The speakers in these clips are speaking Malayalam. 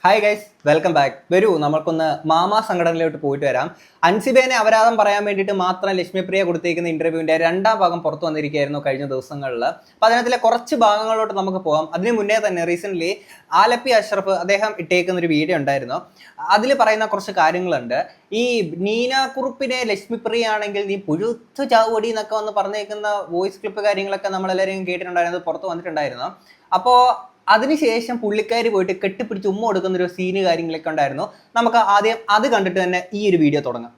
Hi guys, welcome back. വരൂ നമുക്കൊന്ന് മാമാ സംഘടനയിലോട്ട് പോയിട്ട് വരാം. അൻസിബേനെ അപരാധം പറയാൻ വേണ്ടിയിട്ട് മാത്രം ലക്ഷ്മിപ്രിയ കൊടുത്തേക്കുന്ന ഇന്റർവ്യൂവിന്റെ രണ്ടാം ഭാഗം പുറത്തു വന്നിരിക്കുകയായിരുന്നു കഴിഞ്ഞ ദിവസങ്ങളിൽ. അപ്പോൾ അതിനകത്തിലെ കുറച്ച് ഭാഗങ്ങളിലോട്ട് നമുക്ക് പോകാം. അതിന് മുന്നേ തന്നെ റീസെന്റ് ആലപ്പി അഷ്റഫ് അദ്ദേഹം ഇട്ടേക്കുന്ന ഒരു വീഡിയോ ഉണ്ടായിരുന്നു. അതിൽ പറയുന്ന കുറച്ച് കാര്യങ്ങളുണ്ട്. ഈ നീന കുറുപ്പിനെ ലക്ഷ്മിപ്രിയ ആണെങ്കിൽ നീ പുഴുത്തു ചാവടി എന്നൊക്കെ വന്ന് പറഞ്ഞേക്കുന്ന വോയിസ് ക്ലിപ്പ് കാര്യങ്ങളൊക്കെ നമ്മളെല്ലാവരും കേട്ടിട്ടുണ്ടായിരുന്നു, പുറത്ത് വന്നിട്ടുണ്ടായിരുന്നു. അപ്പോൾ അതിനുശേഷം പുള്ളിക്കാരി പോയിട്ട് കെട്ടിപ്പിടിച്ച് ഉമ്മ കൊടുക്കുന്ന ഒരു സീന് കാര്യങ്ങളൊക്കെ ഉണ്ടായിരുന്നു. നമുക്ക് ആദ്യം അത് കണ്ടിട്ട് തന്നെ ഈ ഒരു വീഡിയോ തുടങ്ങാം.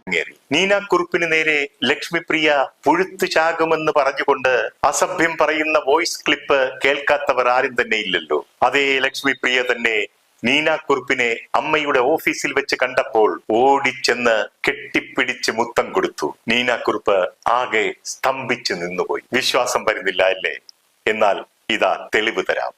നീന കുറുപ്പിന് നേരെ ലക്ഷ്മിപ്രിയ പുഴുത്തു ചാകുമെന്ന് പറഞ്ഞുകൊണ്ട് അസഭ്യം പറയുന്ന വോയിസ് ക്ലിപ്പ് കേൾക്കാത്തവർ ആരും തന്നെ ഇല്ലല്ലോ. അതേ ലക്ഷ്മിപ്രിയ തന്നെ നീന കുറുപ്പിനെ അമ്മയുടെ ഓഫീസിൽ വെച്ച് കണ്ടപ്പോൾ ഓടിച്ചെന്ന് കെട്ടിപ്പിടിച്ച് മുത്തം കൊടുത്തു. നീന കുറുപ്പ് ആകെ സ്തംഭിച്ചു നിന്നുപോയി. വിശ്വാസം വരുന്നില്ല അല്ലേ? എന്നാൽ ഇതാ തെളിവ് തരാം.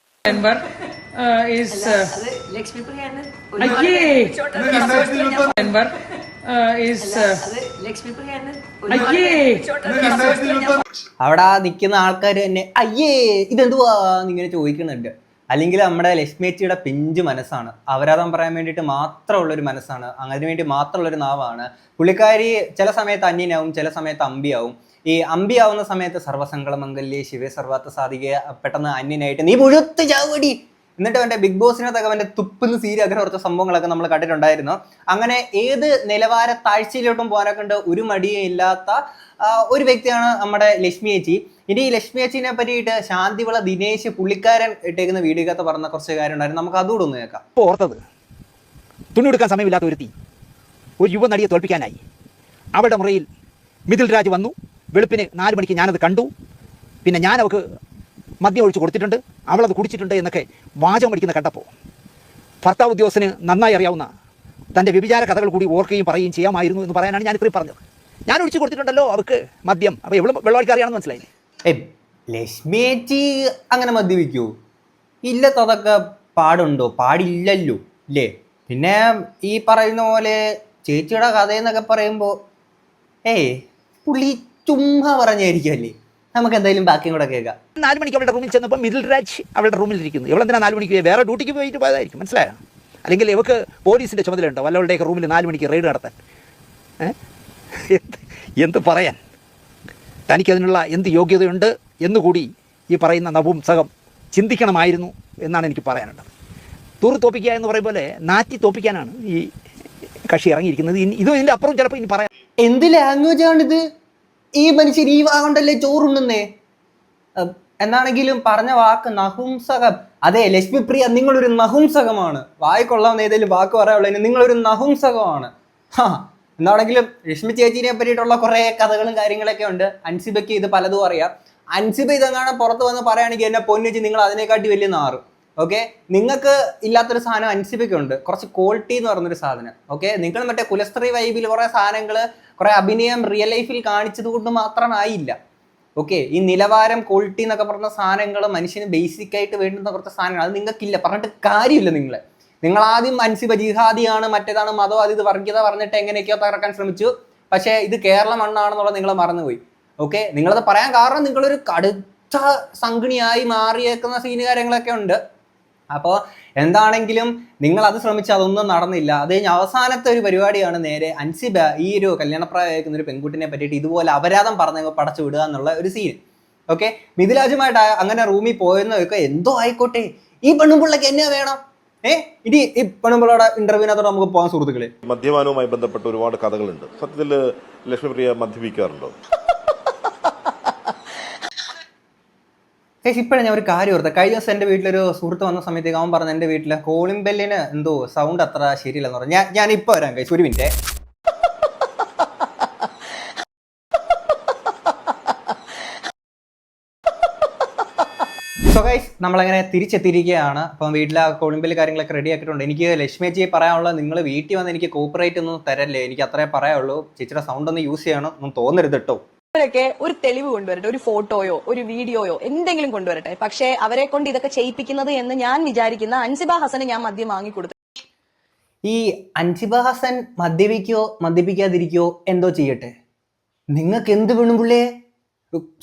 അവിടെ നിൽക്കുന്ന ആൾക്കാർ തന്നെ അയ്യേ ഇതെന്തുവാ ഇങ്ങനെ ചോദിക്കുന്നുണ്ട്. അല്ലെങ്കിൽ നമ്മുടെ ലക്ഷ്മിയച്ചിയുടെ പിഞ്ച് മനസ്സാണ്, അപരാധം പറയാൻ വേണ്ടിയിട്ട് മാത്രമുള്ളൊരു മനസ്സാണ്, അതിനുവേണ്ടി മാത്രമുള്ളൊരു നാവാണ് പുള്ളിക്കാരി. ചില സമയത്ത് അന്യനാവും, ചില സമയത്ത് അമ്പിയാവും. ഈ അമ്പിയാവുന്ന സമയത്ത് സർവ്വസംഗളമംഗല്യേ ശിവേ സർവാത്ത സാധിക, പെട്ടെന്ന് അന്യനായിട്ട് നീ പുഴുത്ത് ചാവടി എന്നിട്ട് അവൻ്റെ ബിഗ് ബോസിനകത്തൊക്കെ അവൻ്റെ തുപ്പുന്ന സീരി അങ്ങനെ കുറച്ച് സംഭവങ്ങളൊക്കെ നമ്മൾ കണ്ടിട്ടുണ്ടായിരുന്നു. അങ്ങനെ ഏത് നിലവാര താഴ്ചയിലോട്ടും പോകാനൊക്കെ ഉണ്ട് ഒരു മടിയും ഇല്ലാത്ത ഒരു വ്യക്തിയാണ് നമ്മുടെ ലക്ഷ്മി ചേച്ചി. ഇനി ഈ ലക്ഷ്മി ചേച്ചിനെ പറ്റിയിട്ട് ശാന്തിവിള ദിനേശ് പുള്ളിക്കാരൻ ഇട്ടേക്കുന്ന വീഡിയോക്കകത്ത് പറഞ്ഞ കുറച്ച് കാര്യം ഉണ്ടായിരുന്നു. നമുക്ക് അതുകൂടെ ഒന്ന് കേൾക്കാം. ഓർത്തത് തുണി കൊടുക്കാൻ സമയമില്ലാത്ത ഒരു യുവ നടിയെ തോൽപ്പിക്കാനായി അവളുടെ മുറിയിൽ മിഥിൽ രാജ് വന്നു. വെളുപ്പിന് 4 മണിക്ക് ഞാനത് കണ്ടു. പിന്നെ ഞാൻ അവൾക്ക് മദ്യം ഒഴിച്ച് കൊടുത്തിട്ടുണ്ട്, അവളത് കുടിച്ചിട്ടുണ്ട് എന്നൊക്കെ വാചകം അടിക്കുന്ന കണ്ടപ്പോൾ ഭർത്താവ് ഉദ്യോഗസ്ഥന് നന്നായി അറിയാവുന്ന തൻ്റെ വ്യഭിചാര കഥകൾ കൂടി ഓർക്കുകയും പറയുകയും ചെയ്യാമായിരുന്നു എന്ന് പറയാനാണ് ഞാനിത്രയും പറഞ്ഞത്. ഞാൻ ഒഴിച്ച് കൊടുത്തിട്ടുണ്ടല്ലോ അവർക്ക് മദ്യം. അപ്പോൾ എവിടെ വെള്ളമടിക്ക് അറിയാമെന്ന് മനസ്സിലായില്ലേ? ലക്ഷ്മി ചേച്ചി അങ്ങനെ മദ്യപിക്കൂ? ഇല്ലത്തതൊക്കെ പാടുണ്ടോ? പാടില്ലല്ലോ ഇല്ലേ? പിന്നെ ഈ പറയുന്ന പോലെ ചേച്ചിയുടെ കഥയെന്നൊക്കെ പറയുമ്പോൾ പുള്ളി ചുമ്മാ പറഞ്ഞായിരിക്കുമല്ലേ. നമുക്ക് എന്തായാലും ബാക്കിയും കൂടെ കേൾക്കാം. 4 മണിക്ക് അവളുടെ റൂമിൽ ചെന്നപ്പോൾ മിഥിൽ രാജ് അവളുടെ റൂമിൽ ഇരിക്കുന്നു. ഇവളെന്തിനാ 4 മണിക്ക് വേറെ ഡ്യൂട്ടിക്ക് പോയിട്ട് പോയതായിരിക്കും, മനസ്സിലായോ? അല്ലെങ്കിൽ ഇവക്ക് പോലീസിൻ്റെ ചുമതലയുണ്ടോ വല്ലവളുടെയൊക്കെ റൂമിൽ 4 മണിക്ക് റെയ്ഡ് നടത്താൻ? എന്ത് പറയാൻ? തനിക്കതിനുള്ള എന്ത് യോഗ്യതയുണ്ട് എന്നുകൂടി ഈ പറയുന്ന നപുംസകം ചിന്തിക്കണമായിരുന്നു എന്നാണ് എനിക്ക് പറയാനുള്ളത്. തൂറ് തോപ്പിക്കുക എന്ന് പറയും പോലെ നാറ്റി തോപ്പിക്കാനാണ് ഈ കക്ഷി ഇറങ്ങിയിരിക്കുന്നത്. ഇതും ഇതിൻ്റെ അപ്പുറം ചിലപ്പോൾ ഇനി പറയാം. എന്ത് ലാംഗ്വേജാണിത്? ഈ മനുഷ്യർ ഈ വാഗണ്ടല്ലേ ചോറുണ്ണുന്നേ. എന്നാണെങ്കിലും പറഞ്ഞ വാക്ക് നഹുംസകം. അതെ ലക്ഷ്മിപ്രിയ, നിങ്ങളൊരു നഹുംസകമാണ്. വായിക്കൊള്ളാവുന്ന ഏതെങ്കിലും വാക്ക് പറയാനുള്ളതിന് നിങ്ങളൊരു നഹുംസകമാണ്. എന്താണെങ്കിലും ലക്ഷ്മി ചേച്ചീനെ പറ്റിയിട്ടുള്ള കുറേ കഥകളും കാര്യങ്ങളൊക്കെ ഉണ്ട്. അൻസിബയ്ക്ക് ഇത് പലതും അറിയാം. അൻസിബ ഇതെങ്ങാണ് പുറത്ത് വന്ന് പറയുകയാണെങ്കിൽ എന്നെ പൊന്നിച്ച് നിങ്ങൾ അതിനെക്കാട്ടി വലിയ നാറും. ഓക്കെ, നിങ്ങൾക്ക് ഇല്ലാത്തൊരു സാധനം അൻസിബയ്ക്കുണ്ട്, കുറച്ച് ക്വാളിറ്റി എന്ന് പറഞ്ഞൊരു സാധനം. ഓക്കെ, നിങ്ങൾ മറ്റേ കുലസ്ത്രീ വൈബിൽ കുറേ സാധനങ്ങൾ, കുറേ അഭിനയം റിയൽ ലൈഫിൽ കാണിച്ചത് കൊണ്ട് മാത്രമായില്ല. ഓക്കെ, ഈ നിലവാരം ക്വാളിറ്റി എന്നൊക്കെ പറഞ്ഞ സാധനങ്ങൾ മനുഷ്യന് ബേസിക് ആയിട്ട് വേണ്ടുന്ന കുറച്ച് സാധനങ്ങൾ അത് നിങ്ങൾക്കില്ല. പറഞ്ഞിട്ട് കാര്യമില്ല. നിങ്ങൾ ആദ്യം അൻസിബ ജിഹാദിയാണ്, മറ്റേതാണ് മതം, അത് ഇത് വർഗീയത പറഞ്ഞിട്ട് എങ്ങനെയൊക്കെയോ തകർക്കാൻ ശ്രമിച്ചു. പക്ഷേ ഇത് കേരള മണ്ണാണെന്നുള്ളത് നിങ്ങൾ മറന്നുപോയി. ഓക്കെ, നിങ്ങളത് പറയാൻ കാരണം നിങ്ങളൊരു കടുത്ത സംഘിണിയായി മാറിയേക്കുന്ന സീന് കാര്യങ്ങളൊക്കെ ഉണ്ട്. അപ്പോൾ എന്താണെങ്കിലും നിങ്ങൾ അത് ശ്രമിച്ച് അതൊന്നും നടന്നില്ല. അത് കഴിഞ്ഞ് അവസാനത്തെ ഒരു പരിപാടിയാണ് നേരെ അൻസിബ ഈ ഒരു കല്യാണപ്രായക്കുന്ന ഒരു പെൺകുട്ടിനെ പറ്റിയിട്ട് ഇതുപോലെ അപരാധം പറഞ്ഞ് പടച്ചു വിടുക എന്നുള്ള ഒരു സീൻ. ഓക്കെ, മിഥിലാജുമായിട്ട് അങ്ങനെ റൂമിൽ പോയെന്നൊക്കെ എന്തോ ആയിക്കോട്ടെ, ഈ പെണ്ണുപിള്ളക്ക് എന്നെ വേണം. ഇനി ഈ പെണ്ണുപിള്ളയുടെ ഇന്റർവ്യൂവിനകത്തോടെ നമുക്ക് പോകാൻ സുഹൃത്തുക്കളെ. മദ്യപാനവുമായി ബന്ധപ്പെട്ട ഒരുപാട് കഥകളുണ്ട്. സത്യത്തിൽ ലക്ഷ്മിപ്രിയ മദ്യപിക്കാറുണ്ടോ? ഇപ്പോഴും ഞാൻ ഒരു കാര്യം ഓർത്ത. കഴിഞ്ഞ ദിവസം എൻ്റെ വീട്ടിലൊരു സുഹൃത്ത് വന്ന സമയത്തേക്ക് അവൻ പറഞ്ഞു എൻ്റെ വീട്ടിലെ കോളിംഗ് ബെല്ലിന് എന്തോ സൗണ്ട് അത്ര ശരിയില്ലെന്ന് പറഞ്ഞു. ഞാൻ ഇപ്പോൾ വരാം കൈസ്, ഒരു മിനിറ്റ്. സോ ഗൈസ്, നമ്മളങ്ങനെ തിരിച്ചെത്തിയിരിക്കുകയാണ്. അപ്പം വീട്ടിലെ കോളിംഗ് ബെല്ല് കാര്യങ്ങളൊക്കെ റെഡി ആക്കിയിട്ടുണ്ട്. എനിക്ക് ലക്ഷ്മിയേച്ചിയെ പറയാനുള്ളത്, നിങ്ങൾ വീട്ടിൽ വന്ന് എനിക്ക് കോപ്പറേറ്റ് ഒന്നും തരല്ലേ, എനിക്ക് അത്രേ പറയാനുള്ളൂ. ചേച്ചിയുടെ സൗണ്ട് ഒന്ന് യൂസ് ചെയ്യണം, ഒന്നും തോന്നരുത് കേട്ടോ. അവരൊക്കെ ഒരു തെളിവ് കൊണ്ടുവരട്ടെ, ഒരു ഫോട്ടോയോ ഒരു വീഡിയോയോ എന്തെങ്കിലും കൊണ്ടുവരട്ടെ. പക്ഷേ അവരെ കൊണ്ട് ഇതൊക്കെ ചെയ്യിപ്പിക്കുന്നത് എന്ന് ഞാൻ വിചാരിക്കുന്ന അൻസിബ ഹസന് ഞാൻ മദ്യം വാങ്ങിക്കൊടുത്തു. ഈ അൻസിബ ഹസൻ മദ്യപിക്കോ മദ്യപിക്കാതിരിക്കോ എന്തോ ചെയ്യട്ടെ, നിങ്ങൾക്ക് എന്ത് വേണം പുള്ളിയെ?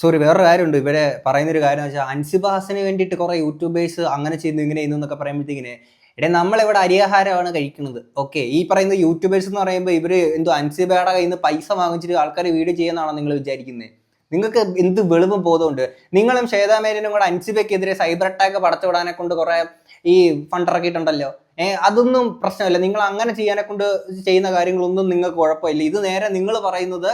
സോറി, വേറൊരു കാര്യമുണ്ട്. ഇവിടെ പറയുന്നൊരു കാര്യം എന്ന് വെച്ചാൽ അൻസിബ ഹസന് വേണ്ടിയിട്ട് കുറേ യൂട്യൂബേഴ്സ് അങ്ങനെ ചെയ്യുന്നു ഇങ്ങനെ ചെയ്യുന്നു എന്നൊക്കെ പറയുമ്പോഴത്തേക്കിനെ എടേ നമ്മളിവിടെ അരിയാഹാരമാണ് കഴിക്കുന്നത്. ഓക്കെ, ഈ പറയുന്ന യൂട്യൂബേഴ്സ് എന്ന് പറയുമ്പോൾ ഇവര് എന്തോ അൻസിബയുടെ കയ്യിൽ നിന്ന് പൈസ വാങ്ങിച്ചിട്ട് ആൾക്കാർ വീഡിയോ ചെയ്യുന്നതാണോ നിങ്ങൾ വിചാരിക്കുന്നത്? നിങ്ങൾക്ക് എന്ത് വെളിവും ബോധമുണ്ട്? നിങ്ങളും ശ്വേതാമേനും കൂടെ അൻസിബയ്ക്കെതിരെ സൈബർ അറ്റാക്ക് പടച്ചുവിടാനെ കൊണ്ട് കുറെ ഈ ഫണ്ട് ഇറക്കിയിട്ടുണ്ടല്ലോ. അതൊന്നും പ്രശ്നമില്ല. നിങ്ങൾ അങ്ങനെ ചെയ്യാനെ കൊണ്ട് ചെയ്യുന്ന കാര്യങ്ങളൊന്നും നിങ്ങൾക്ക് കുഴപ്പമില്ല. ഇത് നേരെ നിങ്ങൾ പറയുന്നത്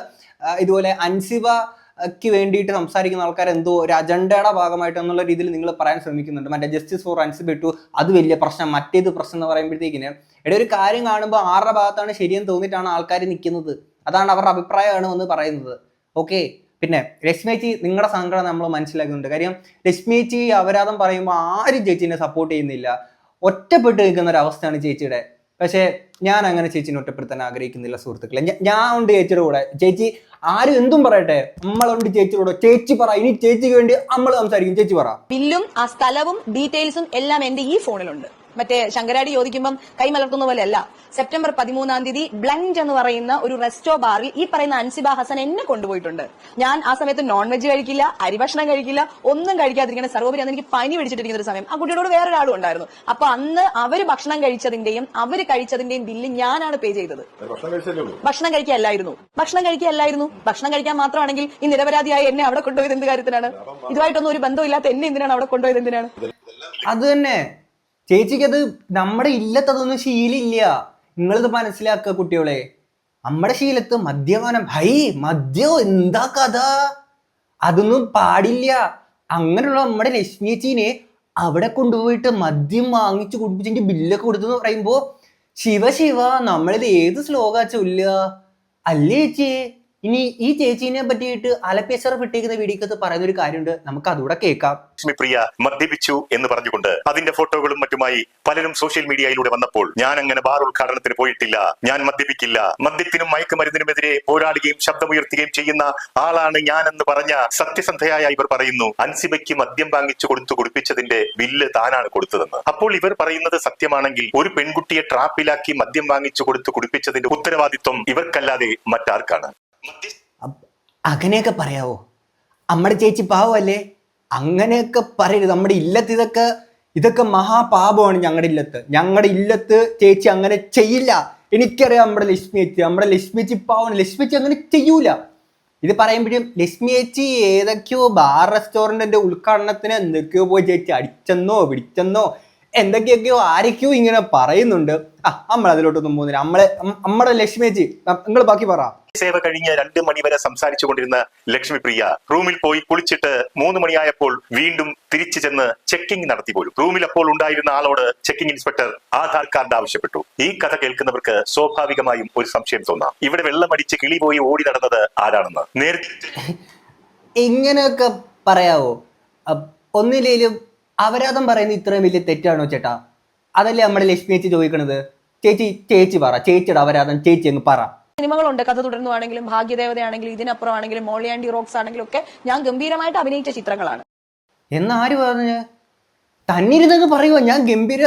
ഇതുപോലെ അൻസിബയ്ക്ക് വേണ്ടിയിട്ട് സംസാരിക്കുന്ന ആൾക്കാർ എന്തോ ഒരു അജണ്ടയുടെ ഭാഗമായിട്ട് എന്നുള്ള രീതിയിൽ നിങ്ങൾ പറയാൻ ശ്രമിക്കുന്നുണ്ട്. മറ്റേ ജസ്റ്റിസ് ഫോർ അൻസിബ ഇട്ടു, അത് വലിയ പ്രശ്നം, മറ്റേത് പ്രശ്നം എന്ന് പറയുമ്പോഴത്തേക്കിന് ഒരു കാര്യം കാണുമ്പോൾ ആരുടെ ഭാഗത്താണ് ശരിയെന്ന് തോന്നിയിട്ടാണ് ആൾക്കാർ നിൽക്കുന്നത്. അതാണ് അവരുടെ അഭിപ്രായമാണ് എന്ന് പറയുന്നത്. ഓക്കെ, പിന്നെ ലക്ഷ്മിയേച്ചി നിങ്ങളുടെ സങ്കടം നമ്മൾ മനസ്സിലാക്കുന്നുണ്ട്. കാര്യം ലക്ഷ്മിയേച്ചി അപരാധം പറയുമ്പോൾ ആരും ചേച്ചീനെ സപ്പോർട്ട് ചെയ്യുന്നില്ല, ഒറ്റപ്പെട്ട് നിൽക്കുന്ന ഒരു അവസ്ഥയാണ് ചേച്ചിയുടെ. പക്ഷേ ഞാൻ അങ്ങനെ ചേച്ചീനെ ഒറ്റപ്പെടുത്താൻ ആഗ്രഹിക്കുന്നില്ല സുഹൃത്തുക്കളെ. ഞാൻ ഉണ്ട് ചേച്ചിയുടെ കൂടെ. ചേച്ചി ആരും എന്തും പറയട്ടെ, നമ്മളുണ്ട് ചേച്ചിയുടെ കൂടെ. ചേച്ചി പറ, ഇനി ചേച്ചിക്ക് വേണ്ടി നമ്മൾ സംസാരിക്കും. ചേച്ചി പറ. ബില്ലും ആ സ്ഥലവും ഡീറ്റെയിൽസും എല്ലാം എന്റെ ഈ ഫോണിലുണ്ട്. മറ്റേ ശങ്കരാടി ചോദിക്കുമ്പം കൈമലർത്തുന്ന പോലെയല്ല. സെപ്റ്റംബർ 13 ബ്ലൻഡ് എന്ന് പറയുന്ന ഒരു റെസ്റ്റോ ബാറിൽ ഈ പറയുന്ന അൻസിബ ഹസൻ എന്നെ കൊണ്ടുപോയിട്ടുണ്ട്. ഞാൻ ആ സമയത്ത് നോൺ വെജ് കഴിക്കില്ല, അരിഭക്ഷണം കഴിക്കില്ല, ഒന്നും കഴിക്കാതിരിക്കുന്ന സർവോപരി അന്ന് എനിക്ക് പനി പിടിച്ചിട്ടിരിക്കുന്ന ഒരു സമയം. ആ കുട്ടിയോട് വേറൊരാളും ഉണ്ടായിരുന്നു. അപ്പൊ അന്ന് അവര് ഭക്ഷണം കഴിച്ചതിന്റെയും അവര് കഴിച്ചതിന്റെയും ബില്ല് ഞാനാണ് പേ ചെയ്തത്. ഭക്ഷണം കഴിക്കുകയല്ലായിരുന്നു. ഭക്ഷണം കഴിക്കാൻ മാത്രമാണെങ്കിൽ ഈ നിരപരാധിയായ എന്നെ അവിടെ കൊണ്ടുപോയത് എന്ത് കാര്യത്തിനാണ്? ഇതുമായിട്ടൊന്നും ഒരു ബന്ധമില്ലാത്ത എന്നെ എന്തിനാണ് അവിടെ കൊണ്ടുപോയത്? എന്തിനാണ്? അത് തന്നെ ചേച്ചിക്ക് അത് നമ്മുടെ ഇല്ലത്തതൊന്നും ശീലില്ല. നിങ്ങളിത് മനസ്സിലാക്കുക കുട്ടികളെ. നമ്മുടെ ശീലത്ത് മദ്യപാനം, മദ്യം എന്താ കഥ, അതൊന്നും പാടില്ല. അങ്ങനെയുള്ള നമ്മുടെ ലക്ഷ്മിയേച്ചീനെ അവിടെ കൊണ്ടുപോയിട്ട് മദ്യം വാങ്ങിച്ചു കുടിപ്പിച്ചെങ്കിൽ ബില്ലൊക്കെ കൊടുത്തെന്ന് പറയുമ്പോ ശിവ നമ്മളിത് ഏത് ശ്ലോകാ ചൊല്ലുക അല്ലേ ചേച്ചി? ഇനി ഈ ചേച്ചീനെ പറ്റിയിട്ട് അലപ്പേശ്വർ വിട്ടേക്കുന്ന വീഡിയോക്കകത്ത് പറയുന്ന ഒരു കാര്യമുണ്ട്, നമുക്ക് അതുകൂടെ കേൾക്കാം. ലക്ഷ്മിപ്രിയ മദ്യപിച്ചു എന്ന് പറഞ്ഞുകൊണ്ട് അതിന്റെ ഫോട്ടോകളും മറ്റുമായി പലരും സോഷ്യൽ മീഡിയയിലൂടെ വന്നപ്പോൾ ഞാൻ അങ്ങനെ ബാർ ഉദ്ഘാടനത്തിന് പോയിട്ടില്ല, ഞാൻ മദ്യപിക്കില്ല, മദ്യത്തിനും മയക്കുമരുന്നിനുമെതിരെ പോരാടുകയും ശബ്ദമുയർത്തുകയും ചെയ്യുന്ന ആളാണ് ഞാൻ എന്ന് പറഞ്ഞ സത്യസന്ധയായ ഇവർ പറയുന്നു അൻസിബയ്ക്ക് മദ്യം വാങ്ങിച്ചു കൊടുത്തു കുടിപ്പിച്ചതിന്റെ ബില്ല് താനാണ് കൊടുത്തതെന്ന്. അപ്പോൾ ഇവർ പറയുന്നത് സത്യമാണെങ്കിൽ ഒരു പെൺകുട്ടിയെ ട്രാപ്പിലാക്കി മദ്യം വാങ്ങിച്ചു കൊടുത്തു കുടിപ്പിച്ചതിന്റെ ഉത്തരവാദിത്വം ഇവർക്കല്ലാതെ മറ്റാർക്കാണ്? അങ്ങനെയൊക്കെ പറയാവോ? നമ്മുടെ ചേച്ചി പാവല്ലേ? അങ്ങനെയൊക്കെ പറയരുത്. നമ്മുടെ ഇല്ലത്ത് ഇതൊക്കെ മഹാപാപമാണ്. ഞങ്ങളുടെ ഇല്ലത്ത് ചേച്ചി അങ്ങനെ ചെയ്യില്ല. എനിക്കറിയാം നമ്മുടെ ലക്ഷ്മിയേച്ചി പാവമാണ്. ലക്ഷ്മിയേച്ചി അങ്ങനെ ചെയ്യൂല. ഇത് പറയുമ്പോഴും ലക്ഷ്മിയേച്ചി ഏതൊക്കെയോ ബാർ റെസ്റ്റോറന്റിന്റെ ഉദ്ഘാടനത്തിന് എന്തൊക്കെയോ പോയി ചേച്ചി അടിച്ചെന്നോ പിടിച്ചെന്നോ എന്തൊക്കെയൊക്കെയോ ആരൊക്കെയോ ഇങ്ങനെ പറയുന്നുണ്ട്. നമ്മൾ അതിലോട്ടൊന്നും പോകുന്നില്ല. നമ്മുടെ ലക്ഷ്മിയേച്ചി, നിങ്ങൾ ബാക്കി പറ. സേവ കഴിഞ്ഞ് 2 മണി വരെ സംസാരിച്ചു കൊണ്ടിരുന്ന ലക്ഷ്മിപ്രിയ റൂമിൽ പോയി കുളിച്ചിട്ട് 3 മണിയായപ്പോൾ വീണ്ടും തിരിച്ചു ചെന്ന് ചെക്കിംഗ് നടത്തി പോലും. റൂമിൽ അപ്പോൾ ഉണ്ടായിരുന്ന ആളോട് ചെക്കിംഗ് ഇൻസ്പെക്ടർ ആധാർ കാർഡ് ആവശ്യപ്പെട്ടു. ഈ കഥ കേൾക്കുന്നവർക്ക് സ്വാഭാവികമായും ഒരു സംശയം തോന്നാം, ഇവിടെ വെള്ളമടിച്ച് കിളി പോയി ഓടി നടന്നത് ആരാണെന്ന്. നേരത്തെ ഇങ്ങനെയൊക്കെ പറയാവോ? ഒന്നിലേലും അപരാധം പറയുന്നത് ഇത്രയും വലിയ തെറ്റാണോ ചേട്ടാ? അതല്ലേ നമ്മുടെ ലക്ഷ്മിയേച്ചി ചോദിക്കണത്. ചേച്ചി പറ, ചേച്ചിയുടെ അപരാധം ചേച്ചി അങ്ങ് പറ. സിനിമകളുണ്ട്, കഥ തുടർന്നുവാണെങ്കിലും ഭാഗ്യദേവതയാണെങ്കിലും ഇതിനപ്പുറമാണെങ്കിലും മോളി ആൻഡി റോക്സ് ആണെങ്കിലും ഒക്കെ ഞാൻ ഗംഭീരമായിട്ട് അഭിനയിച്ച ചിത്രങ്ങളാണ്. എന്നാര് പറഞ്ഞ്? തന്നിരുന്നൊക്കെ പറയുമോ ഞാൻ ഗംഭീര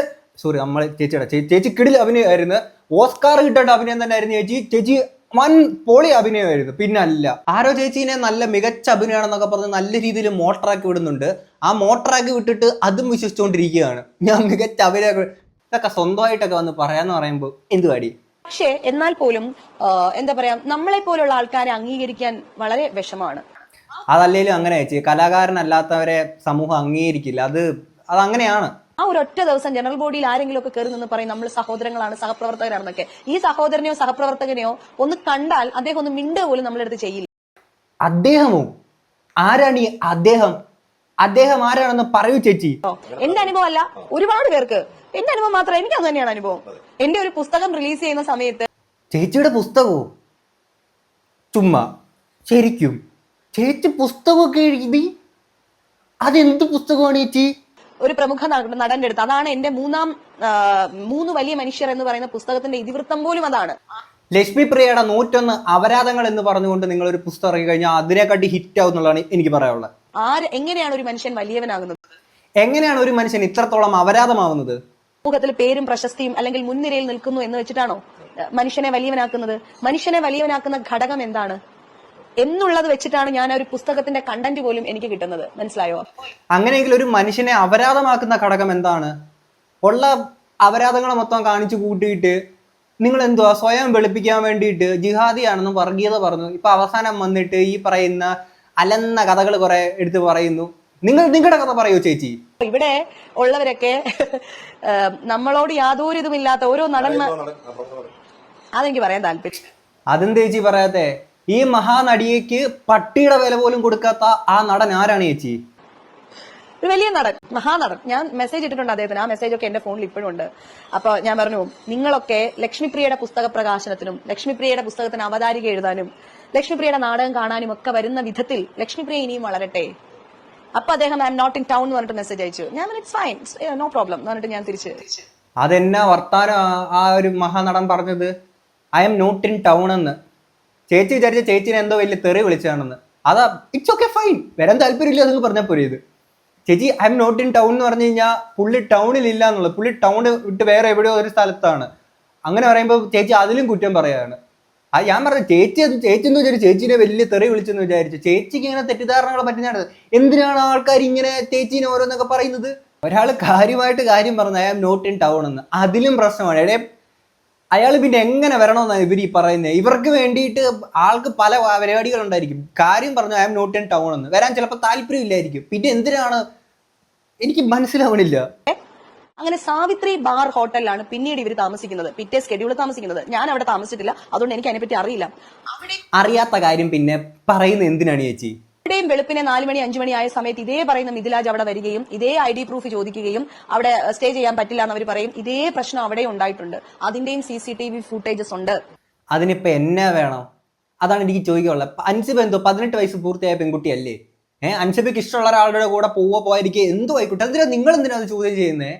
നമ്മളെ ചേച്ചി കിടിൽ അഭിനയമായിരുന്നു. ഓസ്കാർ കിട്ടേണ്ട അഭിനയം തന്നെ ആയിരുന്നു ചേച്ചി വൻ പൊളി അഭിനയമായിരുന്നു. പിന്നല്ല ആരോ ചേച്ചീനെ നല്ല മികച്ച അഭിനയമാണെന്നൊക്കെ പറഞ്ഞ് നല്ല രീതിയിൽ മോട്ടറാക്കി വിടുന്നുണ്ട്. ആ മോട്ടറാക്കി വിട്ടിട്ട് അതും വിശ്വസിച്ചുകൊണ്ടിരിക്കുകയാണ്. ഞാൻ മികച്ച അഭിനയം ഇതൊക്കെ സ്വന്തമായിട്ടൊക്കെ വന്ന് പറയാന്ന് പറയുമ്പോൾ എന്ത് പാടി. പക്ഷേ എന്നാൽ പോലും എന്താ പറയാ, നമ്മളെ പോലുള്ള ആൾക്കാരെ അംഗീകരിക്കാൻ വളരെ വിഷമാണ്. അതല്ലേലും അങ്ങനെ ചേച്ചി, കലാകാരനല്ലാത്തവരെ സമൂഹം അംഗീകരിക്കില്ല. അതങ്ങനെയാണ്. ആ ഒരൊറ്റ ദിവസം ജനറൽ ബോഡിയിൽ ആരെങ്കിലും ഒക്കെ കയറി നിന്ന് പറയും നമ്മൾ സഹോദരങ്ങളാണ്, സഹപ്രവർത്തകരാണെന്നൊക്കെ. ഈ സഹോദരനെയോ സഹപ്രവർത്തകനെയോ ഒന്ന് കണ്ടാൽ അദ്ദേഹം ഒന്ന് മിണ്ടുക പോലും നമ്മളെടുത്ത് ചെയ്യില്ല. അദ്ദേഹമോ? ആരാണ് ഈ അദ്ദേഹം ആരാണെന്ന് പറയൂ ചേച്ചി. എന്റെ അനുഭവം അല്ല, ഒരുപാട് പേർക്ക് എന്റെ അനുഭവം മാത്രം, എനിക്ക് അത് തന്നെയാണ് അനുഭവം. എന്റെ ഒരു പുസ്തകം റിലീസ് ചെയ്യുന്ന സമയത്ത് ചേച്ചിയുടെ പുസ്തകമോ? ചുമ്മാ ശരിക്കും ചേച്ചി പുസ്തകമൊക്കെ എഴുതി? അതെന്ത് പുസ്തകമാണ് ചേച്ചി? ഒരു പ്രമുഖ നടന്റെ അടുത്ത്. അതാണ് എന്റെ 3 വലിയ മനുഷ്യർ എന്ന് പറയുന്ന പുസ്തകത്തിന്റെ ഇതിവൃത്തം പോലും അതാണ്. ലക്ഷ്മിപ്രിയയുടെ 101 അപരാധങ്ങൾ എന്ന് പറഞ്ഞുകൊണ്ട് നിങ്ങൾ ഒരു പുസ്തകം ഇറങ്ങി കഴിഞ്ഞാൽ അതിനെക്കാട്ടി ഹിറ്റ് ആവും എന്നുള്ളതാണ് എനിക്ക് പറയാനുള്ളത്. എങ്ങനെയാണ് ഒരു മനുഷ്യൻ വലിയവനാകുന്നത്? എങ്ങനെയാണ് ഒരു മനുഷ്യൻ ഇത്രത്തോളം അപരാധമാവുന്നത്? സമൂഹത്തിൽ പേരും പ്രശസ്തിയും അല്ലെങ്കിൽ മുൻനിരയിൽ നിൽക്കുന്നു എന്ന് വെച്ചിട്ടാണോ മനുഷ്യനെ വലിയവനാക്കുന്നത്? മനുഷ്യനെ വലിയവനാക്കുന്ന ഘടകം എന്താണ് എന്നുള്ളത് വെച്ചിട്ടാണ് ഞാൻ ഒരു പുസ്തകത്തിന്റെ കണ്ടന്റ് പോലും എനിക്ക് കിട്ടുന്നത്. മനസ്സിലായോ? അങ്ങനെയെങ്കിൽ ഒരു മനുഷ്യനെ അപരാധമാക്കുന്ന ഘടകം എന്താണ്? ഉള്ള അപരാധങ്ങളെ മൊത്തം കാണിച്ചു കൂട്ടിയിട്ട് നിങ്ങൾ എന്തുവാ സ്വയം വെളുപ്പിക്കാൻ വേണ്ടിയിട്ട് ജിഹാദിയാണെന്ന് വർഗീയത പറഞ്ഞു. ഇപ്പൊ അവസാനം വന്നിട്ട് ഈ പറയുന്ന അലന്ന കഥകൾ കുറെ എടുത്ത് പറയുന്നു. നിങ്ങളുടെ കഥ പറയൂ ചേച്ചി. ഇവിടെ ഉള്ളവരൊക്കെ നമ്മളോട് യാതൊരു ഇതുമില്ലാത്ത ഓരോ നടന്മാർ, അതെനിക്ക് പറയാൻ താല്പര്യം. അതെന്ത് ചേച്ചി പറയാത്തെ? ഈ മഹാനടിയേക്ക് പട്ടിയുടെ വില പോലും കൊടുക്കാത്ത ആ നടൻ ആരാണ് ചേച്ചി? ഒരു വലിയ നടൻ, മഹാനടൻ. ഞാൻ മെസ്സേജ് ഇട്ടിട്ടുണ്ട് അദ്ദേഹത്തിന്. ആ മെസ്സേജ് ഒക്കെ എന്റെ ഫോണിൽ ഇപ്പോഴും ഉണ്ട്. അപ്പൊ ഞാൻ പറഞ്ഞു, നിങ്ങളൊക്കെ ലക്ഷ്മിപ്രിയയുടെ പുസ്തക പ്രകാശനത്തിനും ലക്ഷ്മിപ്രിയയുടെ പുസ്തകത്തിന് അവതാരിക എഴുതാനും ലക്ഷ്മിപ്രിയയുടെ നാടകം കാണാനും ഒക്കെ വരുന്ന വിധത്തിൽ ലക്ഷ്മിപ്രിയ ഇനിയും വളരട്ടെ. അപ്പൊ അദ്ദേഹം I'm not in town എന്ന് പറഞ്ഞിട്ട് മെസ്സേജ് അയച്ചു. ഞാൻ ഇറ്റ്സ് ഫൈൻ, നോ പ്രോബ്ലം എന്ന് പറഞ്ഞിട്ട് ഞാൻ തിരിച്ച് അതെന്നാ വർത്താനം ആ ഒരു മഹാനടൻ പറഞ്ഞത്? I'm not in town എന്ന്. ചേച്ചി വിചാരിച്ച ചേച്ചിനെ എന്തോ വലിയ തെറി വിളിച്ചതാണെന്ന്. അതാ ഇറ്റ്സ് ഓക്കെ ഫൈൻ, വരാൻ താല്പര്യമില്ല എന്ന് പറഞ്ഞാൽ പോരെ. ഇത് ചേച്ചി I'm not in town എന്ന് പറഞ്ഞു കഴിഞ്ഞാൽ പുള്ളി ടൗണിൽ ഇല്ല എന്നുള്ളത്. പുള്ളി ടൗൺ വിട്ട് വേറെ എവിടെയോ ഒരു സ്ഥലത്താണ്. അങ്ങനെ പറയുമ്പോൾ ചേച്ചി അതിലും കുറ്റം പറയാണ്. ഞാൻ പറഞ്ഞു ചേച്ചി എന്ന് വിചാരിച്ചു ചേച്ചിനെ വലിയ തെറി വിളിച്ചെന്ന് വിചാരിച്ചു. ചേച്ചിക്ക് ഇങ്ങനെ തെറ്റിദ്ധാരണകൾ പറ്റുന്നതാണ്. എന്തിനാണ് ആൾക്കാർ ഇങ്ങനെ ചേച്ചീനെ ഓരോന്നൊക്കെ പറയുന്നത്? ഒരാൾ കാര്യമായിട്ട് കാര്യം പറഞ്ഞു I am not in town എന്ന്, അതിലും പ്രശ്നമാണ്. എടേ അയാൾ പിന്നെ എങ്ങനെ വരണമെന്നാണ് ഇവർ ഈ പറയുന്നത്? ഇവർക്ക് വേണ്ടിയിട്ട് ആൾക്ക് പല പരിപാടികൾ ഉണ്ടായിരിക്കും. കാര്യം പറഞ്ഞു I am not in town എന്ന്, വരാൻ ചിലപ്പോൾ താല്പര്യമില്ലായിരിക്കും. പിന്നെ എന്തിനാണ് എനിക്ക് മനസ്സിലാവണില്ല. അങ്ങനെ സാവിത്രി ബാർ ഹോട്ടലിലാണ് പിന്നീട് ഇവർ താമസിക്കുന്നത്, പിറ്റേ സ്കെഡ്യൂളിൽ താമസിക്കുന്നത്. ഞാൻ അവിടെ താമസിച്ചിട്ടില്ല, അതുകൊണ്ട് എനിക്ക് അതിനെപ്പറ്റി അറിയില്ല. അറിയാത്ത കാര്യം പിന്നെ പറയുന്നത് എന്തിനാണ് ചേച്ചി? ഇവിടെയും വെളുപ്പിനെ 4 മണി 5 മണി ആയ സമയത്ത് ഇതേ പറയുന്ന മിഥിലാജ് അവിടെ വരികയും ഇതേ ID പ്രൂഫ് ചോദിക്കുകയും അവിടെ സ്റ്റേ ചെയ്യാൻ പറ്റില്ല എന്ന് അവർ പറയും. ഇതേ പ്രശ്നം അവിടെ ഉണ്ടായിട്ടുണ്ട്. അതിന്റെയും CCTV ഫുട്ടേജസ് ഉണ്ട്. അതിനിപ്പോ എന്നാ വേണം? അതാണ് എനിക്ക് ചോദിക്കാനുള്ളത്. അൻസിബ എന്തോ 18 വയസ്സ് പൂർത്തിയായ പെൺകുട്ടിയല്ലേ? അൻസിബയ്ക്ക് ഇഷ്ടമുള്ള ഒരാളുടെ കൂടെ പോവാതിരിക്കുക എന്തോ ആയിക്കോട്ടെ. എന്തിനാ നിങ്ങൾ എന്തിനാ അത് ചോദ്യം ചെയ്യുന്നേ?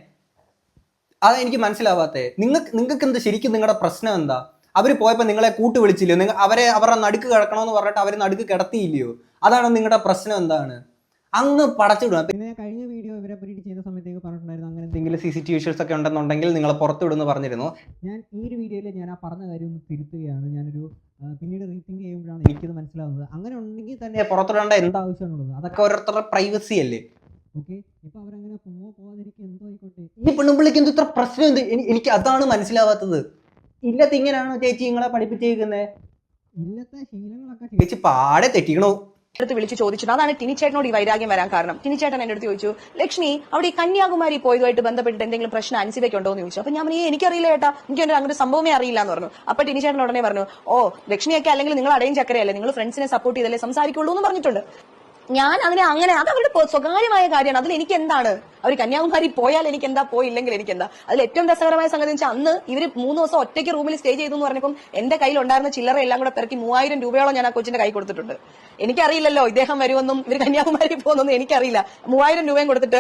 അതാ എനിക്ക് മനസ്സിലാവാത്തേ. നിങ്ങൾക്ക് എന്താ ശരിക്കും നിങ്ങളുടെ പ്രശ്നം എന്താ? അവർ പോയപ്പോൾ നിങ്ങളെ കൂട്ട് വിളിച്ചില്ലയോ? അവരുടെ നടുക്ക് കിടക്കണമെന്ന് പറഞ്ഞിട്ട് അവർ നടുക്ക് കിടത്തിയില്ലയോ? അതാണ് നിങ്ങളുടെ പ്രശ്നം എന്താണ്? അങ്ങ് പടച്ചിടുക. പിന്നെ കഴിഞ്ഞ വീഡിയോ ഇവരെ പറ്റി ചെയ്ത സമയത്തേക്ക് പറഞ്ഞിട്ടുണ്ടായിരുന്നു അങ്ങനെ എന്തെങ്കിലും CCTV വിഷ്വൽസ് ഒക്കെ ഉണ്ടെന്നുണ്ടെങ്കിൽ നിങ്ങൾ പുറത്തുവിടുമെന്ന് പറഞ്ഞിരുന്നു. ഞാൻ ഈ ഒരു വീഡിയോയിൽ ഞാൻ ആ പറഞ്ഞ കാര്യം ഒന്ന് തിരുത്തുകയാണ്. ഞാനൊരു പിന്നീട് റീതിങ്ക് ചെയ്യുമ്പോഴാണ് എനിക്കത് മനസ്സിലാവുന്നത്. അങ്ങനെ ഉണ്ടെങ്കിൽ തന്നെ പുറത്തുവിടേണ്ട എന്താവശ്യമാണുള്ളത്? അതൊക്കെ ഓരോരുത്തരുടെ പ്രൈവസി അല്ലേ? ഓക്കെ, ഇപ്പൊ അവരങ്ങനെ പോവാതിരിക്കും എന്തോ ആയിക്കോട്ടെ. ഈ പെണ്ണുമ്പിള്ളിക്ക് എന്തോ ഇത്ര പ്രശ്നം എന്ത്? എനിക്ക് അതാണ് മനസ്സിലാവാത്തത്. ഇല്ലത്തെ ഇങ്ങനെയാണോ ചേച്ചി നിങ്ങളെ പഠിപ്പിച്ചേക്കുന്നത്? ഇല്ലത്തെ ശീലങ്ങളൊക്കെ ചേച്ചി പാടെ തെറ്റിക്കണോ? അടുത്ത് വിളിച്ച് ചോദിച്ചിട്ട് അതാണ് ടിനിച്ചേട്ടനോട് ഈ വൈരാഗ്യം വരാൻ കാരണം. ടിനിച്ചേട്ടൻ എന്റെ അടുത്ത് ചോദിച്ചു, ലക്ഷ്മി അവിടെ ഈ കന്യാകുമാരി പോയതുമായിട്ട് ബന്ധപ്പെട്ടിട്ട് എന്തെങ്കിലും പ്രശ്നം അൻസിബയ്ക്ക് ഉണ്ടോ എന്ന് ചോദിച്ചു. അപ്പൊ ഞാൻ എനിക്കറിയില്ല ചേട്ടാ, എനിക്ക് അങ്ങനെ സംഭവമേ അറിയില്ല എന്ന് പറഞ്ഞു. അപ്പൊ ടിനിച്ചേട്ടൻ ഉടനെ പറഞ്ഞു, ഓ ലക്ഷ്മിയൊക്കെ അല്ലെങ്കിൽ നിങ്ങൾ അടയും ചക്കരയല്ലേ, നിങ്ങൾ ഫ്രണ്ട്സിനെ സപ്പോർട്ട് ചെയ്തല്ലേ സംസാരിക്കുള്ളൂ എന്ന് പറഞ്ഞിട്ടുണ്ട്. ഞാൻ അത് അവരുടെ സ്വകാര്യമായ കാര്യമാണ്. അതിൽ എനിക്ക് എന്താണ്? അവർ കന്യാകുമാരി പോയാൽ എനിക്ക് എന്താ, പോയില്ലെങ്കിൽ എനിക്ക് എന്താ? അതിൽ ഏറ്റവും രസകരമായ സംഗതി വെച്ചാൽ അന്ന് ഇവര് 3 ദിവസം ഒറ്റയ്ക്ക് റൂമിൽ സ്റ്റേ ചെയ്തു എന്ന് പറഞ്ഞപ്പോൾ എന്റെ കയ്യിൽ ഉണ്ടായിരുന്ന ചില്ലറ എല്ലാം കൂടെ പെറുക്കി 3000 രൂപയോളം ഞാൻ ആ കൊച്ചിന്റെ കൈ കൊടുത്തിട്ടുണ്ട്. എനിക്കറിയില്ലല്ലോ ഇദ്ദേഹം വരുമെന്നും ഇവർ കന്യാകുമാരി പോകുന്നൊന്നും എനിക്കറിയില്ല. 3000 രൂപയും കൊടുത്തിട്ട്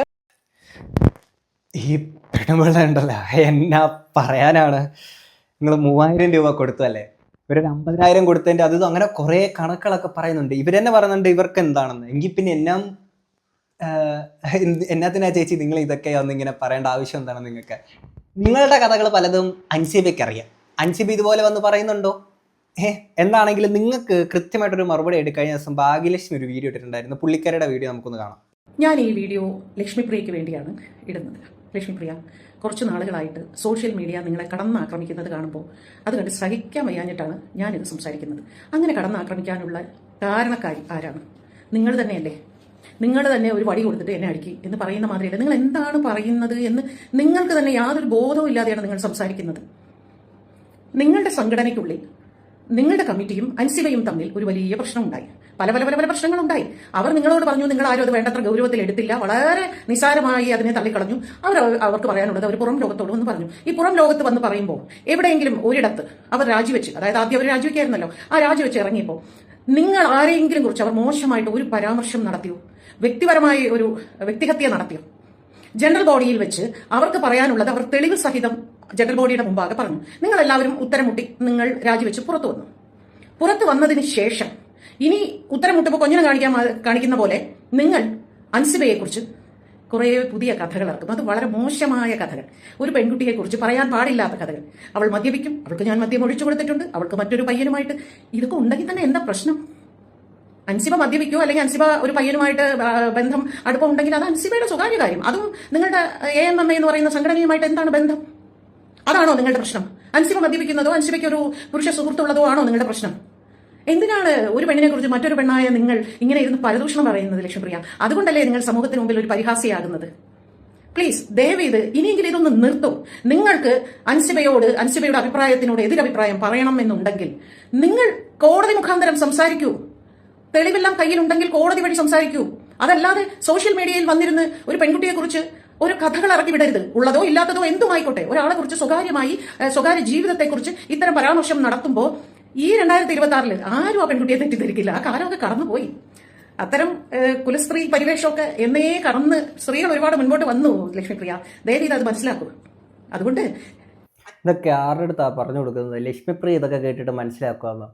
ഈ പെണ്ണുപിള്ള ഉണ്ടല്ലോ, എന്നാ പറയാനാണ്? നിങ്ങൾ 3000 രൂപ കൊടുത്തല്ലേ? ഒരു 50,000 കൊടുത്തതിന്റെ അത് അങ്ങനെ കുറെ കണക്കുകളൊക്കെ പറയുന്നുണ്ട്. ഇവരെന്നെ പറയുന്നുണ്ട് ഇവർക്ക് എന്താണെന്ന്. എങ്കിൽ പിന്നെ എന്നാത്തിനാ ചേച്ചി നിങ്ങൾ ഇതൊക്കെ ഒന്നിങ്ങനെ പറയേണ്ട ആവശ്യം എന്താണ് നിങ്ങൾക്ക്? നിങ്ങളുടെ കഥകൾ പലതും അൻസിബയ്ക്ക് അറിയാം. അൻസിബ ഇതുപോലെ വന്ന് പറയുന്നുണ്ടോ? എന്താണെങ്കിലും നിങ്ങൾക്ക് കൃത്യമായിട്ടൊരു മറുപടി ആയിട്ട് കഴിഞ്ഞ ദിവസം ഭാഗ്യലക്ഷ്മി ഒരു വീഡിയോ ഇട്ടിട്ടുണ്ടായിരുന്നു. പുള്ളിക്കാരുടെ വീഡിയോ നമുക്കൊന്ന് കാണാം. ഞാൻ ഈ വീഡിയോ ലക്ഷ്മിപ്രിയയ്ക്ക് വേണ്ടിയാണ് ഇടുന്നത്. ലക്ഷ്മിപ്രിയ, കുറച്ച് നാളുകളായിട്ട് സോഷ്യൽ മീഡിയ നിങ്ങളെ കടന്നാക്രമിക്കുന്നത് കാണുമ്പോൾ അത് കണ്ട് സഹിക്കാൻ വയ്യാഞ്ഞിട്ടാണ് ഞാനിത് സംസാരിക്കുന്നത്. അങ്ങനെ കടന്നാക്രമിക്കാനുള്ള കാരണക്കാരി ആരാണ്? നിങ്ങൾ തന്നെയല്ലേ? നിങ്ങൾ തന്നെ ഒരു വടി കൊടുത്തിട്ട് എന്നെ അടിക്കി എന്ന് പറയുന്ന മാതിരിയല്ല. നിങ്ങൾ എന്താണ് പറയുന്നത് എന്ന് നിങ്ങൾക്ക് തന്നെ യാതൊരു ബോധവും ഇല്ലാതെയാണ് നിങ്ങൾ സംസാരിക്കുന്നത്. നിങ്ങളുടെ സംഘടനയ്ക്കുള്ളിൽ നിങ്ങളുടെ കമ്മിറ്റിയും അൻസിബയും തമ്മിൽ ഒരു വലിയ പ്രശ്നമുണ്ടായി. പല പല പല പല പ്രശ്നങ്ങളുണ്ടായി. അവർ നിങ്ങളോട് പറഞ്ഞു നിങ്ങൾ ആരും അത് വേണ്ടത്ര ഗൗരവത്തിൽ എടുത്തില്ല, വളരെ നിസ്സാരമായി അതിനെ തള്ളിക്കളഞ്ഞു. അവർക്ക് പറയാനുള്ളത് അവർ പുറം ലോകത്തോട് വന്ന് പറഞ്ഞു. ഈ പുറം ലോകത്ത് വന്ന് പറയുമ്പോൾ എവിടെയെങ്കിലും ഒരിടത്ത് അവർ രാജിവെച്ച്, അതായത് ആദ്യം അവർ രാജിവെക്കായിരുന്നല്ലോ, ആ രാജിവെച്ച് ഇറങ്ങിയപ്പോൾ നിങ്ങൾ ആരെയെങ്കിലും കുറിച്ച് അവർ മോശമായിട്ട് ഒരു പരാമർശം നടത്തിയോ? വ്യക്തിപരമായി ഒരു വ്യക്തിഹത്യ നടത്തിയോ? ജനറൽ ബോഡിയിൽ വെച്ച് അവർക്ക് പറയാനുള്ളത് അവർ തെളിവ് സഹിതം ജനറൽ ബോഡിയുടെ മുമ്പാകെ പറഞ്ഞു. നിങ്ങൾ എല്ലാവരും ഉത്തരം മുട്ടി നിങ്ങൾ രാജിവെച്ച് പുറത്തു വന്നു. പുറത്തു വന്നതിന് ശേഷം ഇനി ഉത്തരം മുട്ടുമ്പോൾ കൊഞ്ഞിനെ കാണിക്കുന്ന പോലെ നിങ്ങൾ അൻസിബയെക്കുറിച്ച് കുറേ പുതിയ കഥകൾ ഇറക്കും. അത് വളരെ മോശമായ കഥകൾ, ഒരു പെൺകുട്ടിയെക്കുറിച്ച് പറയാൻ പാടില്ലാത്ത കഥകൾ. അവൾ മദ്യപിക്കും, അവൾക്ക് ഞാൻ മദ്യം ഒഴിച്ചു കൊടുത്തിട്ടുണ്ട്, അവൾക്ക് മറ്റൊരു പയ്യനുമായിട്ട്. ഇതൊക്കെ ഉണ്ടെങ്കിൽ തന്നെ എന്താ പ്രശ്നം? അൻസിബ മദ്യപിക്കോ അല്ലെങ്കിൽ അൻസിബ ഒരു പയ്യനുമായിട്ട് ബന്ധം അടുപ്പം ഉണ്ടെങ്കിൽ അത് അൻസിബയുടെ സ്വകാര്യ കാര്യം. അതും നിങ്ങളുടെ AMMA എന്ന് പറയുന്ന സംഘടനയുമായിട്ട് എന്താണ് ബന്ധം? അതാണോ നിങ്ങളുടെ പ്രശ്നം? അൻസിബ മദ്യപിക്കുന്നതോ അൻസിബയ്ക്ക് ഒരു പുരുഷ സുഹൃത്തുള്ളതോ ആണോ നിങ്ങളുടെ പ്രശ്നം? എന്തിനാണ് ഒരു പെണ്ണിനെ കുറിച്ച് മറ്റൊരു പെണ്ണായ നിങ്ങൾ ഇങ്ങനെ ഇരുന്ന് പരദൂഷണം പറയുന്നത് ലക്ഷ്മിപ്രിയ? അതുകൊണ്ടല്ലേ നിങ്ങൾ സമൂഹത്തിന് മുമ്പിൽ ഒരു പരിഹാസിയാകുന്നത്? പ്ലീസ് ദയവേത് ഇനിയെങ്കിലും ഇതൊന്ന് നിർത്തും. നിങ്ങൾക്ക് അൻസിബയുടെ അഭിപ്രായത്തിനോട് എതിരഭിപ്രായം പറയണം എന്നുണ്ടെങ്കിൽ നിങ്ങൾ കോടതി മുഖാന്തരം സംസാരിക്കൂ. തെളിവെല്ലാം കയ്യിലുണ്ടെങ്കിൽ കോടതി വഴി സംസാരിക്കൂ. അതല്ലാതെ സോഷ്യൽ മീഡിയയിൽ വന്നിരുന്ന് ഒരു പെൺകുട്ടിയെ കുറിച്ച് ഒരു കഥകൾ ഇറക്കി വിടരുത്. ഉള്ളതോ ഇല്ലാത്തതോ എന്തുമായിക്കോട്ടെ, ഒരാളെ കുറിച്ച് സ്വകാര്യ ജീവിതത്തെക്കുറിച്ച് ഇത്തരം പരാമർശം നടത്തുമ്പോൾ ഈ 2026 ആരും ആ പെൺകുട്ടിയെ തെറ്റിദ്ധരിക്കില്ല. ആ കാലമൊക്കെ കടന്നുപോയി. അത്തരം കുലസ്ത്രീ പരിവേഷമൊക്കെ എന്നേ കടന്ന് സ്ത്രീകൾ ഒരുപാട് മുൻപോട്ട് വന്നു ലക്ഷ്മിപ്രിയ. ദയവീത് അത് മനസ്സിലാക്കുക. അതുകൊണ്ട് ഇതൊക്കെ ആരുടെ അടുത്താ പറഞ്ഞു കൊടുക്കുന്നത്? ലക്ഷ്മിപ്രിയ ഇതൊക്കെ കേട്ടിട്ട് മനസ്സിലാക്കുക.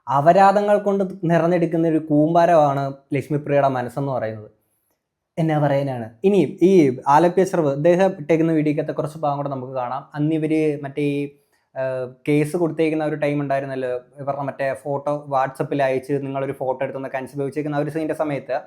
അപരാധങ്ങൾ കൊണ്ട് നിറഞ്ഞെടുക്കുന്ന ഒരു കൂമ്പാരമാണ് ലക്ഷ്മിപ്രിയയുടെ മനസ്സെന്ന് പറയുന്നത്. എന്നാ പറയാനാണ്. ഇനി ഈ ആലപ്പി അഷ്റഫ് അദ്ദേഹം ഇട്ടേക്കുന്ന വീഡിയോക്കകത്തെ കുറച്ച് ഭാഗം കൂടെ നമുക്ക് കാണാം. അന്ന് ഇവർ മറ്റേ ഈ കേസ് കൊടുത്തേക്കുന്ന ഒരു ടൈം ഉണ്ടായിരുന്നല്ലോ, ഇവരുടെ മറ്റേ ഫോട്ടോ വാട്സപ്പിൽ അയച്ച് നിങ്ങളൊരു ഫോട്ടോ എടുത്തൊന്നൊക്കെ അനുഭവിച്ചേക്കുന്ന ഒരു സീൻ്റെ സമയത്ത്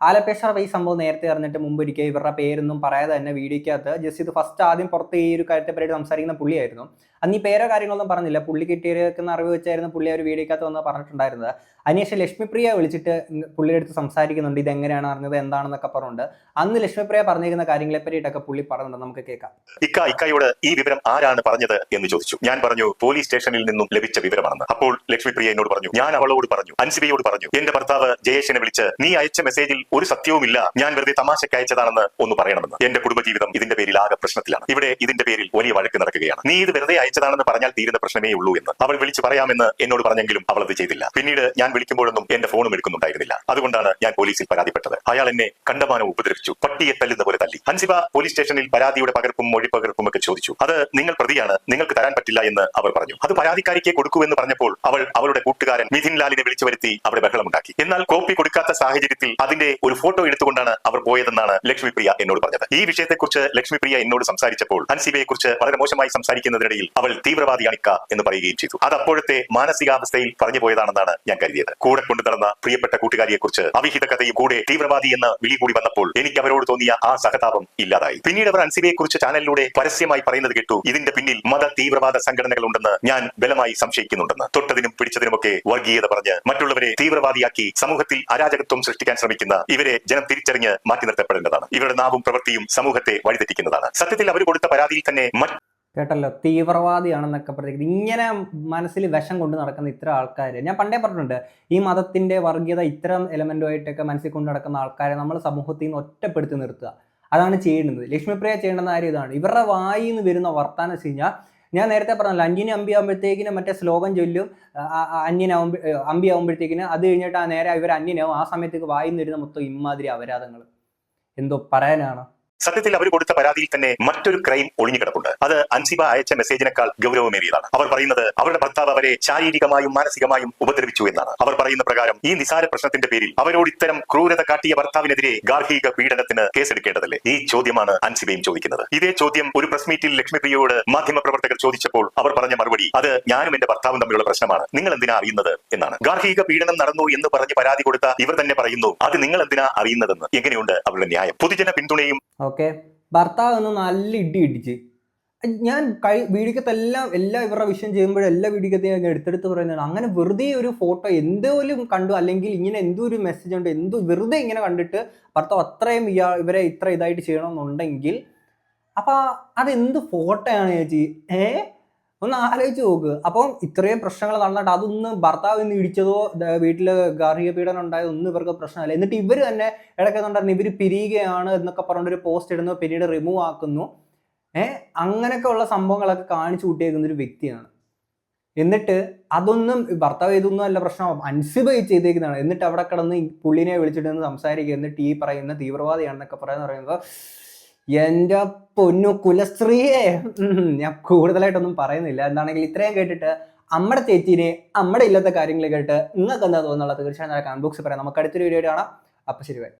ആലപ്പി അഷ്റഫ് ഈ സംഭവം നേരത്തെ അറിഞ്ഞിട്ട് മുമ്പൊരിക്കൽ ഇവരുടെ പേരൊന്നും പറയാതെ തന്നെ വീഡിയോക്കകത്ത് ജസ്റ്റ് ഇത് ഫസ്റ്റ് ആദ്യം പുറത്ത് ഈ ഒരു കാര്യത്തെ പറ്റി സംസാരിക്കുന്ന പുള്ളിയായിരുന്നു. അന്ന് ഈ പേരോ കാര്യങ്ങളൊന്നും പറഞ്ഞില്ല. പുള്ളി കിട്ടിയിരിക്കുന്ന അറിവ് വെച്ചായിരുന്നു പുള്ളി ആ ഒരു വീഡിയോക്കകത്ത് വന്ന് പറഞ്ഞിട്ടുണ്ടായിരുന്നത്. അതിനുശേഷം ലക്ഷ്മിപ്രിയ വിളിച്ചിട്ട് പുള്ളിയുടെ അടുത്ത് സംസാരിക്കുന്നുണ്ട്, ഇതെങ്ങനെയാണ് അറിഞ്ഞത് എന്താണെന്നൊക്കെ പറഞ്ഞുകൊണ്ട്. അന്ന് ലക്ഷ്മിപ്രിയ പറഞ്ഞിരിക്കുന്ന കാര്യങ്ങളെ പറ്റിയിട്ടൊക്കെ പുള്ളി പറഞ്ഞിട്ടുണ്ട്. നമുക്ക് കേൾക്കാം. ഇക്കയോട് ഈ വിവരം ആരാണ് പറഞ്ഞത് എന്ന് ചോദിച്ചു. ഞാൻ പറഞ്ഞു പോലീസ് സ്റ്റേഷനിൽ നിന്നും ലഭിച്ച വിവരമാണെന്ന്. അപ്പോൾ ലക്ഷ്മിപ്രിയ എന്നോട് പറഞ്ഞു, ഞാൻ അവളോട് പറഞ്ഞു, അൻസിബയോട് പറഞ്ഞു, എന്റെ ഭർത്താവ് ജയേഷിനെ വിളിച്ച് നീ അയച്ച മെസ്സേജിൽ ഒരു സത്യവുമില്ല, ഞാൻ വെറുതെ തമാശയ്ക്ക് അയച്ചതാണെന്ന് ഒന്ന് പറയണമെന്ന്. എന്റെ കുടുംബജീവിതം ഇതിന്റെ പേരിൽ ആകെ പ്രശ്നത്തിലാണ്. ഇവിടെ ഇതിന്റെ പേരിൽ വലിയ വഴക്ക് നടക്കുകയാണ്. നീ ഇത് വെറുതെ അയച്ചതാണെന്ന് പറഞ്ഞാൽ തീരുന്ന പ്രശ്നമേ ഉള്ളൂ എന്ന് അവൾ വിളിച്ച് പറയാമെന്ന് എന്നോട് പറഞ്ഞെങ്കിലും അവൾ അത് ചെയ്തില്ല. പിന്നീട് ഞാൻ വിളിക്കുമ്പോഴൊന്നും എന്റെ ഫോണും എടുക്കുന്നുണ്ടായിരുന്നില്ല. അതുകൊണ്ടാണ് ഞാൻ പോലീസിൽ പരാതിപ്പെട്ടത്. അയാൾ എന്നെ കണ്ടമാനം ഉപദ്രവിച്ചു, പട്ടിയെ തല്ലുന്ന പോലെ തല്ലി. അൻസിബ പോലീസ് സ്റ്റേഷനിൽ പരാതിയുടെ പകർപ്പും മൊഴിപ്പകർപ്പും ഒക്കെ ചോദിച്ചു. അത് നിങ്ങൾ പ്രതിയാണ്, നിങ്ങൾക്ക് തരാൻ പറ്റില്ല എന്ന് അവർ പറഞ്ഞു. അത് പരാതിക്കാരിക്ക് കൊടുക്കൂ എന്ന് പറഞ്ഞപ്പോൾ അവൾ അവളുടെ കൂട്ടുകാരൻ മിഥിൻ ലാലിനെ വിളിച്ചു വരുത്തി അവിടെ ബഹളമുണ്ടാക്കി. എന്നാൽ കോപ്പി കൊടുക്കാത്ത സാഹചര്യത്തിൽ അതിന്റെ ഒരു ഫോട്ടോ എടുത്തുകൊണ്ടാണ് അവർ പോയതെന്നാണ് ലക്ഷ്മിപ്രിയ എന്നോട് പറഞ്ഞത്. ഈ വിഷയത്തെക്കുറിച്ച് ലക്ഷ്മിപ്രിയ എന്നോട് സംസാരിച്ചപ്പോൾ അൻസിബയെ കുറിച്ച് വളരെ മോശമായി സംസാരിക്കുന്നതിനിടയിൽ അവൾ തീവ്രവാദിയാണിക്ക എന്ന് പറയുകയും ചെയ്തു. അത് അപ്പോഴത്തെ മാനസികാവസ്ഥയിൽ പറഞ്ഞു പോയതാണെന്നാണ് ഞാൻ കരുതിയത്. കൂടെ കൊണ്ടു നടന്ന പ്രിയപ്പെട്ട കൂട്ടുകാരിയെ കുറിച്ച് അവിഹിത കഥയും കൂടെ തീവ്രവാദി എന്ന വിളി കൂടി വന്നപ്പോൾ എനിക്ക് അവരോട് തോന്നിയ ആ സഹതാപം ഇല്ലാതായി. പിന്നീട് അവർ അൻസിബയെ കുറിച്ച് ചാനലിലൂടെ പരസ്യമായി പറയുന്നത് കേട്ടു, ഇതിന്റെ പിന്നിൽ മത തീവ്രവാദ സംഘടനകൾ ഉണ്ടെന്ന് ഞാൻ ബലമായി സംശയിക്കുന്നുണ്ടെന്ന്. തൊട്ടതിനും പിടിച്ചതിനുമൊക്കെ വർഗീയത പറഞ്ഞ് മറ്റുള്ളവരെ തീവ്രവാദിയാക്കി സമൂഹത്തിൽ അരാജകത്വം സൃഷ്ടിക്കാൻ ശ്രമിക്കുന്ന ഇവരെ ജനം തിരിച്ചറിഞ്ഞ് മാറ്റി നിർത്തപ്പെടേണ്ടതാണ്. ഇവരുടെ നാവും പ്രവൃത്തിയും സമൂഹത്തെ വഴിതെറ്റിക്കുന്നതാണ്. സത്യത്തിൽ അവർ കൊടുത്ത പരാതിയിൽ തന്നെ കേട്ടല്ലോ, തീവ്രവാദിയാണെന്നൊക്കെ പറഞ്ഞിട്ട് ഇങ്ങനെ മനസ്സിൽ വിഷം കൊണ്ട് നടക്കുന്ന ഇത്ര ആൾക്കാർ ഞാൻ പണ്ടേ പറഞ്ഞിട്ടുണ്ട്. ഈ മതത്തിന്റെ വർഗീയത ഇത്തരം എലമെന്റുമായിട്ടൊക്കെ മനസ്സിൽ കൊണ്ട് നടക്കുന്ന ആൾക്കാരെ നമ്മൾ സമൂഹത്തിൽ നിന്ന് ഒറ്റപ്പെടുത്തി നിർത്തുക. അതാണ് ചെയ്യേണ്ടത്. ലക്ഷ്മിപ്രിയ ചെയ്യേണ്ടുന്ന കാര്യം ഇതാണ്. ഇവരുടെ വായിൽ നിന്ന് വരുന്ന വർത്താനം വെച്ച് കഴിഞ്ഞാൽ, ഞാൻ നേരത്തെ പറഞ്ഞല്ലോ, അന്യന് അമ്പി ആകുമ്പോഴത്തേക്കിന് മറ്റേ ശ്ലോകം ചൊല്ലും, അമ്പി ആകുമ്പോഴത്തേക്കിന് അത് കഴിഞ്ഞിട്ട് ആ നേരെ ഇവർ അന്യനാവും. ആ സമയത്തേക്ക് വായിൽ നിന്ന് വരുന്ന മൊത്തം ഇമാതിരി അപരാധങ്ങൾ. എന്തോ പറയാനാണ്. സത്യത്തിൽ അവർ കൊടുത്ത പരാതിയിൽ തന്നെ മറ്റൊരു ക്രൈം ഒളിഞ്ഞു കിടപ്പുണ്ട്. അത് അൻസിബ അയച്ച മെസ്സേജിനേക്കാൾ ഗൗരവമേറിയതാണ്. അവർ പറയുന്നത് അവരുടെ ഭർത്താവ് അവരെ ശാരീരികമായും മാനസികമായും ഉപദ്രവിച്ചു എന്നാണ്. അവർ പറയുന്ന പ്രകാരം ഈ നിസാര പ്രശ്നത്തിന്റെ പേരിൽ അവരോട് ഇത്തരം ക്രൂരത കാട്ടിയ ഭർത്താവിനെതിരെ ഗാർഹിക പീഡനത്തിന് കേസെടുക്കേണ്ടതല്ലേ? ഈ ചോദ്യമാണ് അൻസിബയും ചോദിക്കുന്നത്. ഇതേ ചോദ്യം ഒരു പ്രസ് മീറ്റിൽ ലക്ഷ്മിപ്രിയയോട് മാധ്യമപ്രവർത്തകർ ചോദിച്ചപ്പോൾ അവർ പറഞ്ഞ മറുപടി, അത് ഞാനും എന്റെ ഭർത്താവും തമ്മിലുള്ള പ്രശ്നമാണ്, നിങ്ങൾ എന്തിനാ അറിയുന്നത് എന്നാണ്. ഗാർഹിക പീഡനം നടന്നു എന്ന് പറഞ്ഞ് പരാതി കൊടുത്ത ഇവർ തന്നെ പറയുന്നു, അത് നിങ്ങൾ എന്തിനാ അറിയുന്നതെന്ന്. എങ്ങനെയുണ്ട് അവരുടെ ന്യായം? പൊതുജന പിന്തുണയും ഓക്കെ, ഭർത്താവ് ഒന്ന് നല്ല ഇടി ഇടിച്ച് ഞാൻ വീഡിയോക്കത്തെല്ലാം എല്ലാ ഇവരുടെ വിഷയം ചെയ്യുമ്പോഴും എല്ലാ വീഡിയോക്കത്തെ ഞാൻ എടുത്തെടുത്ത് പറയുന്നതാണ്. അങ്ങനെ വെറുതെ ഒരു ഫോട്ടോ എന്തോലും കണ്ടു, അല്ലെങ്കിൽ ഇങ്ങനെ എന്തോ ഒരു മെസ്സേജ് ഉണ്ട്, എന്തോ വെറുതെ ഇങ്ങനെ കണ്ടിട്ട് ഭർത്താവ് അത്രയും ഇവരെ ഇത്ര ഇതായിട്ട് ചെയ്യണമെന്നുണ്ടെങ്കിൽ അപ്പം അതെന്ത് ഫോട്ടോയാണ് ചേച്ചി? ഒന്ന് ആലോചിച്ച് നോക്ക്. അപ്പം ഇത്രയും പ്രശ്നങ്ങൾ നടന്നിട്ട് അതൊന്ന് ഭർത്താവ് ഇന്ന് ഇടിച്ചതോ വീട്ടിൽ ഗാർഹിക പീഡനം ഉണ്ടായതോ ഒന്നും ഇവർക്ക് പ്രശ്നമല്ല. എന്നിട്ട് ഇവർ തന്നെ ഇടയ്ക്കുന്നുണ്ടായിരുന്നു ഇവർ പിരിയുകയാണ് എന്നൊക്കെ പറഞ്ഞൊരു പോസ്റ്റ് ഇടുന്നു, പിന്നീട് റിമൂവ് ആക്കുന്നു. അങ്ങനെയൊക്കെ ഉള്ള സംഭവങ്ങളൊക്കെ കാണിച്ചു കൂട്ടിയേക്കുന്ന ഒരു വ്യക്തിയാണ്. എന്നിട്ട് അതൊന്നും ഭർത്താവ് ഇതൊന്നും അല്ല പ്രശ്നം, അൻസിബ ചെയ്തേക്കുന്നതാണ്. എന്നിട്ട് അവിടെ കിടന്ന് പുള്ളിനെ വിളിച്ചിട്ട് സംസാരിക്കുക, എന്നിട്ട് ഈ പറയുന്ന തീവ്രവാദിയാണെന്നൊക്കെ പറയുന്നത് എൻ്റെ പൊന്നു കുലസ്ത്രീയെ. ഞാൻ കൂടുതലായിട്ടൊന്നും പറയുന്നില്ല. എന്താണെങ്കിൽ ഇത്രയും കേട്ടിട്ട് നമ്മുടെ ചേച്ചീനെ നമ്മുടെ ഇല്ലാത്ത കാര്യങ്ങൾ കേട്ട് നിങ്ങൾക്ക് എന്താ തോന്നുന്നുള്ളത് തീർച്ചയായും കമന്റ് ബോക്സിൽ പറയാം. നമുക്ക് അടുത്തൊരു വീഡിയോ കാണാം. അപ്പം ശരി, ബൈ.